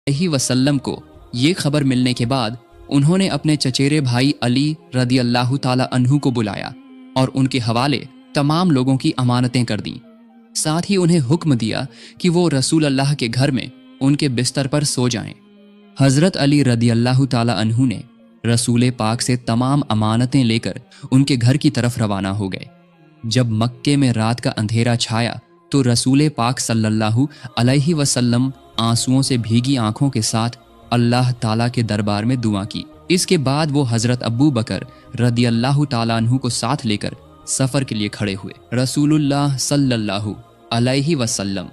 अलैहि वसल्लम को ये खबर मिलने के बाद उन्होंने अपने चचेरे भाई अली रदी अल्लाह ताला अन्हु को बुलाया और उनके हवाले तमाम लोगों की अमानतें कर दी। साथ ही उन्हें हुक्म दिया कि वो रसूल अल्लाह के घर में उनके बिस्तर पर सो जाएं। हज़रत अली रदी अल्लाह ताला अन्हु ने रसूल पाक से तमाम अमानतें लेकर उनके घर की तरफ रवाना हो गए। जब मक्के में रात का अंधेरा छाया तो रसूल पाक सल्लल्लाहु अलैहि वसल्लम आंसुओं से भीगी आंखों के साथ अल्लाह ताला के दरबार में दुआ की। इसके बाद वो हज़रत अबू बकर रदी अल्लाह ताला अन्हु को साथ लेकर सफ़र के लिए खड़े हुए। रसूलुल्लाह सल्लल्लाहु अलैहि वसल्लम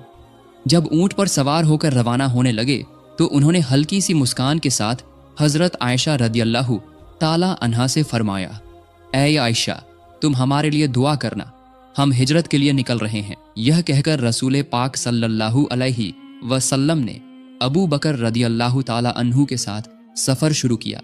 जब ऊँट पर सवार होकर रवाना होने लगे तो उन्होंने हल्की सी मुस्कान के साथ हज़रत आयशा रदी अल्लाह ताला अन्हा से फरमाया, ऐ आयशा, तुम हमारे लिए दुआ करना, हम हिजरत के लिए निकल रहे हैं। यह कहकर रसूल पाक सल्लल्लाहु अलैहि वसल्लम ने अबू बकर रदी अल्लाह ताला अन्हु के साथ सफ़र शुरू किया।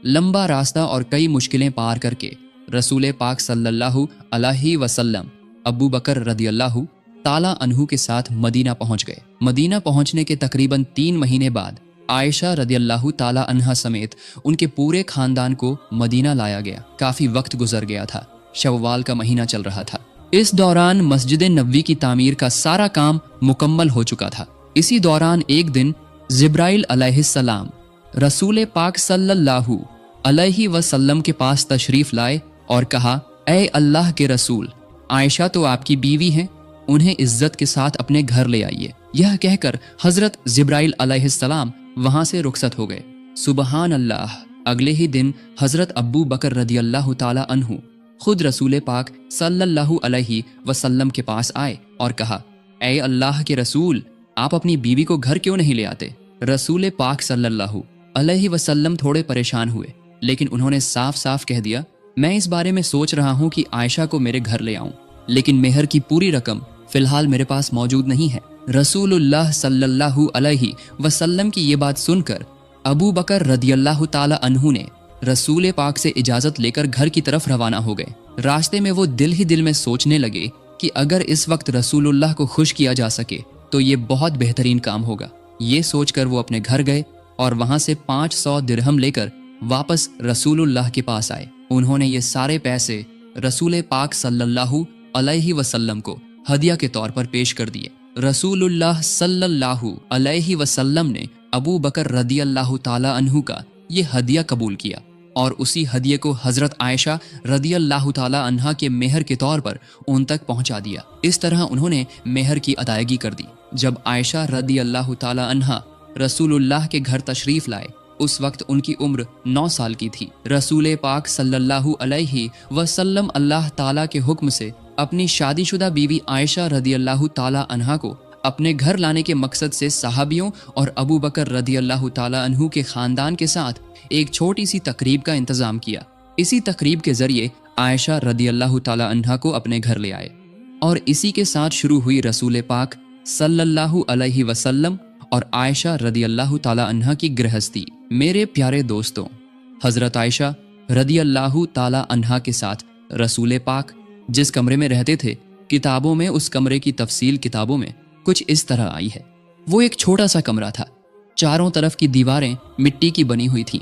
लंबा रास्ता और कई मुश्किलें पार करके रसूल पाक सल्लल्लाहु अलैहि वसल्लम अबू बकर रदी अल्लाह ताला अन्हु के साथ मदीना पहुंच गए। मदीना पहुंचने के तकरीबन 3 महीने बाद आयशा रदी अल्लाह ताला अन्हा समेत उनके पूरे खानदान को मदीना लाया गया। काफ़ी वक्त गुजर गया था, शव्वाल का महीना चल रहा था। इस दौरान मस्जिद नबवी की तामीर का सारा काम मुकम्मल हो चुका था। इसी दौरान एक दिन जिब्राइल अलैहिस्सलाम रसूल पाक सल्लल्लाहु अलैहि वसल्लम के पास तशरीफ लाए और कहा, ऐ अल्लाह के रसूल, आयशा तो आपकी बीवी हैं, उन्हें इज्जत के साथ अपने घर ले आइए। यह कहकर हजरत जिब्राइल अलैहिस्सलाम वहां से रुखसत हो गए। सुबहान अल्लाह। अगले ही दिन हजरत अबू बकर रदी अल्लाह ताला अन्हु खुद रसूल पाक सल्लल्लाहु अलैहि वसल्लम के पास आए और कहा, ऐ अल्लाह के रसूल, आप अपनी बीवी को घर क्यों नहीं ले आते? रसूल पाक सल्लल्लाहु अलैहि वसल्लम थोड़े परेशान हुए, लेकिन उन्होंने साफ साफ कह दिया, मैं इस बारे में सोच रहा हूँ कि आयशा को मेरे घर ले आऊं, लेकिन मेहर की पूरी रकम फिलहाल मेरे पास मौजूद नहीं है। रसूलुल्लाह सल्लल्लाहु अलैहि वसल्लम की ये बात सुनकर अबू बकर रदियल्लाहु ताला अन्हु ने रसूल पाक से इजाज़त लेकर घर की तरफ रवाना हो गए। रास्ते में वो दिल ही दिल में सोचने लगे कि अगर इस वक्त रसूलुल्लाह को खुश किया जा सके तो ये बहुत बेहतरीन काम होगा। ये सोचकर वो अपने घर गए और वहाँ से 500 दिरहम लेकर वापस रसूलुल्लाह के पास आए। उन्होंने ये सारे पैसे रसूल पाक सल्लल्लाहु अलैहि वसल्लम को हदिया के तौर पर पेश कर दिए। रसूलुल्लाह सल्लल्लाहु अलैहि वसल्लम ने अबू बकर रदियल्लाहु ताला अन्हु का ये हदिया कबूल किया और उसी हदिये को हजरत आयशा रदियल्लाहु ताला अन्हा के मेहर के तौर पर उन तक पहुंचा दिया। इस तरह उन्होंने मेहर की अदायगी कर दी। जब आयशा रदियल्लाहु ताला अन्हा रसूलुल्लाह के घर तशरीफ लाए, उस वक्त उनकी उम्र 9 साल की थी। रसूल पाक सल्लल्लाहु अलैहि वसल्लम अल्लाह ताला के हुक्म से अपनी शादीशुदा बीवी आयशा रदियल्लाहु ताला अन्हा को अपने घर लाने के मकसद से सहाबियों और अबू बकर रदियल्लाहु ताला अन्हु के खानदान के साथ एक छोटी सी तकरीब का इंतजाम किया। इसी तकरीब के जरिए आयशा रदियल्लाहु ताला अन्हा को अपने घर ले आए और इसी के साथ शुरू हुई रसूल पाक सल्लल्लाहु अलैहि वसल्लम और आयशा रदियल्लाहु ताला अन्हा की गृहस्थी। मेरे प्यारे दोस्तों, हजरत आयशा रदियल्लाहु ताला अन्हा के साथ रसूल पाक जिस कमरे में रहते थे, किताबों में उस कमरे की तफसील किताबों में कुछ इस तरह आई है। वो एक छोटा सा कमरा था। चारों तरफ की दीवारें मिट्टी की बनी हुई थीं।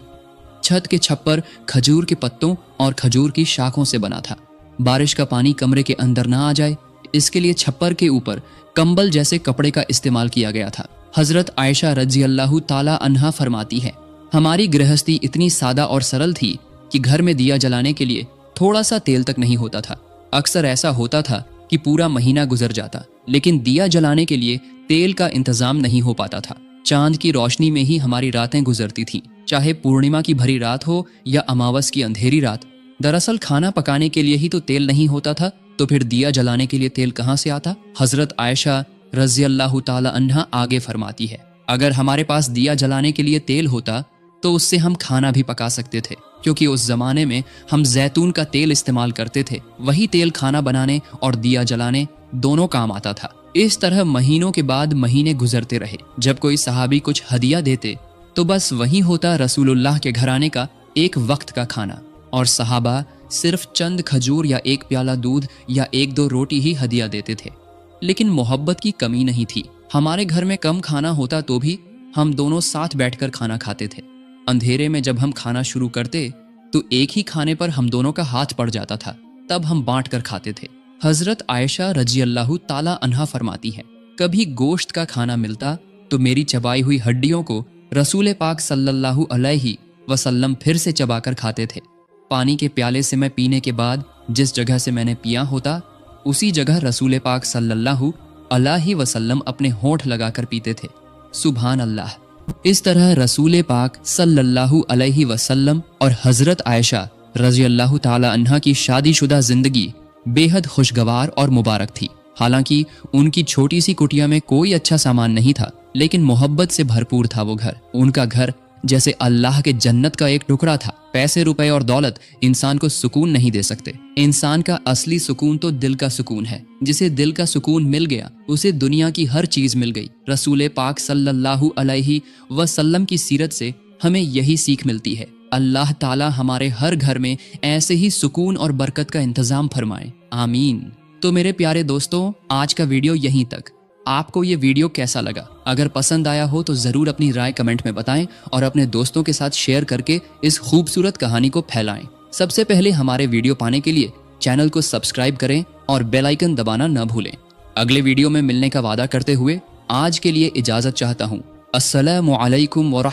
छत के छप्पर खजूर के पत्तों और खजूर की शाखों से बना था। बारिश का पानी कमरे के अंदर ना आ जाए, इसके लिए छप्पर के ऊपर कंबल जैसे कपड़े का इस्तेमाल किया गया था। हजरत आयशा रज़ियल्लाहु ताला अन्हा फरमाती है, हमारी गृहस्थी इतनी सादा और सरल थी कि घर में दिया जलाने के लिए थोड़ा सा तेल तक नहीं होता था। अक्सर ऐसा होता था कि पूरा महीना गुजर जाता, लेकिन दिया जलाने के लिए तेल का इंतजाम नहीं हो पाता था। चांद की रोशनी में ही हमारी रातें गुजरती थीं, चाहे पूर्णिमा की भरी रात हो या अमावस की अंधेरी रात। दरअसल खाना पकाने के लिए ही तो तेल नहीं होता था, तो फिर दिया जलाने के लिए तेल कहाँ से आता? हजरत आयशा रज़ियल्लाहु ताला अन्हा आगे फरमाती है, अगर हमारे पास दिया जलाने के लिए तेल होता तो उससे हम खाना भी पका सकते थे, क्योंकि उस जमाने में हम जैतून का तेल इस्तेमाल करते थे। वही तेल खाना बनाने और दिया जलाने दोनों काम आता था। इस तरह महीनों के बाद महीने गुजरते रहे। जब कोई सहाबी कुछ हदिया देते तो बस वही होता रसूलुल्लाह के घराने का एक वक्त का खाना, और सहाबा सिर्फ चंद खजूर या एक प्याला दूध या 1-2 रोटी ही हदिया देते थे। लेकिन मोहब्बत की कमी नहीं थी। हमारे घर में कम खाना होता तो भी हम दोनों साथ बैठकर खाना खाते थे। अंधेरे में जब हम खाना शुरू करते तो एक ही खाने पर हम दोनों का हाथ पड़ जाता था, तब हम बांट कर खाते थे। हजरत आयशा रजी अल्लाह ताला अन्हा फरमाती हैं, कभी गोश्त का खाना मिलता तो मेरी चबाई हुई हड्डियों को रसूल पाक सल्लल्लाहु अलैहि वसल्लम फिर से चबाकर खाते थे। पानी के प्याले से मैं पीने के बाद जिस जगह से मैंने पिया होता उसी जगह रसूल पाक सल्लल्लाहु अलैहि वसल्लम अपने होंठ लगाकर पीते थे। सुभान अल्लाह। इस तरह रसूल पाक सल्लल्लाहु अलैहि वसल्लम और हजरत आयशा रजी अल्लाह ताला अन्हा की शादीशुदा जिंदगी बेहद खुशगवार और मुबारक थी। हालांकि उनकी छोटी सी कुटिया में कोई अच्छा सामान नहीं था, लेकिन मोहब्बत से भरपूर था वो घर। उनका घर जैसे अल्लाह के जन्नत का एक टुकड़ा था। पैसे रुपए और दौलत इंसान को सुकून नहीं दे सकते। इंसान का असली सुकून तो दिल का सुकून है। जिसे दिल का सुकून मिल गया उसे दुनिया की हर चीज मिल गई। रसूल पाक सल्लल्लाहु अलैहि वसल्लम की सीरत से हमें यही सीख मिलती है। अल्लाह ताला हमारे हर घर में ऐसे ही सुकून और बरकत का इंतजाम फरमाए, आमीन। तो मेरे प्यारे दोस्तों, आज का वीडियो यहीं तक। आपको ये वीडियो कैसा लगा? अगर पसंद आया हो तो ज़रूर अपनी राय कमेंट में बताएं और अपने दोस्तों के साथ शेयर करके इस खूबसूरत कहानी को फैलाएं। सबसे पहले हमारे वीडियो पाने के लिए चैनल को सब्सक्राइब करें और बेल आइकन दबाना न भूलें। अगले वीडियो में मिलने का वादा करते हुए आज के लिए इजाज़त चाहता हूँ। अस्सलामु अलैकुम व